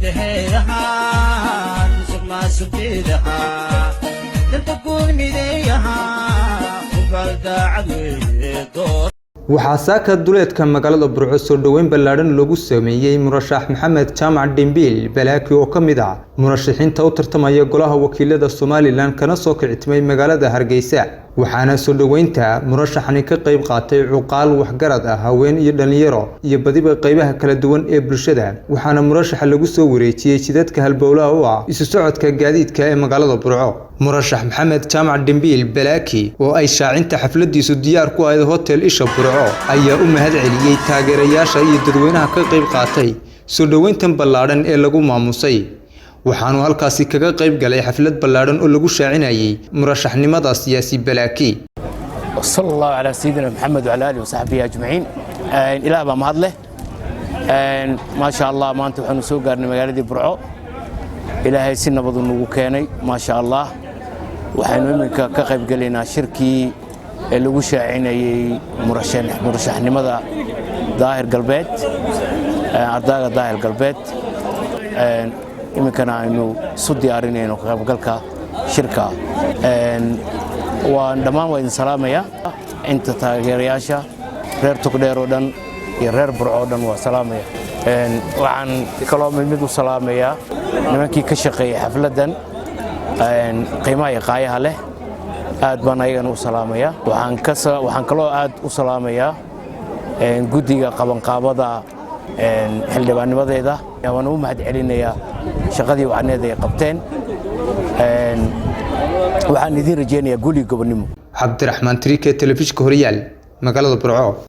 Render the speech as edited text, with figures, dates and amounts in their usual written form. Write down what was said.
مدهيها نسق ما سبيلها تنتقون مديها وبعد عدوي دور waxaa saaka duleedka magaalada Burco soo dhaweyn ballaaran lagu sameeyay murashax Maxamed Jaamac Dembiil Balaaki oo kamid ah murashaxiinta u tartamaya golaha wakiilada Soomaaliland kana soo kicitmay magaalada Hargeysa waxaana soo dhaweynta murashaxani ka qayb qaatay cuqaal waxgarad ah haween iyo dhalinyaro iyo badiba qaybaha kala duwan ee bulshada waxaana murashaxa lagu soo wareejiyay jidadka halbowlaha u ah isu socodka gaadiidka ee magaalada Burco murashax Maxamed Jaamac Dembiil Balaaki oo ay shaacinta xafladiisu diyaar ku ahayd hotel Isha Burco ayaa u mahad celiyay taageerayaasha iyo dadweynaha ka qayb qaatay soo dhaweyntan ballaaran ee lagu maamusay waxaanu halkaasi kaga qayb galay xaflad ballaaran oo lagu shaacinayay murashaxnimada siyaasi Balaaki sallallahu ala sayyidina Muhammad wa ala alihi wa sahbihi ajma'in ilaa ba mahad leh ma sha Allah maanta waxaanu soo gaarnay magaalada Burco ilaahay si nabad u nagu keenay ma sha Allah waxaanu iminka ka qayb galaynaa shirkii ee lagu shaacinayay murashaxnimada Daahir Galbeed ardayga Daahir Galbeed iminkana aynu isu diyaarinayno ka qaybgalka shirka waan dhammaan waa idin salaamaya inta taageerayaasha reer Togdheer oo dhan iyo reer Burco oo dhan waa salaamaya waxaan kaloo mid u salaamaya nimankii ka shaqeeyay xafladan qiimaha iyo qaayaha leh aad baan ayagana u salaamaya waxaan kaloo aad u salaamaya guddiga qabanqaabada xildhibaannimadeeda waan u mahad celinayaa shaqadii wacneed ay qabteen waxaan idin rajeynayaa guli gobonimo Cabdiraxmaan Trike telefishinka Horyaal magaalada Burco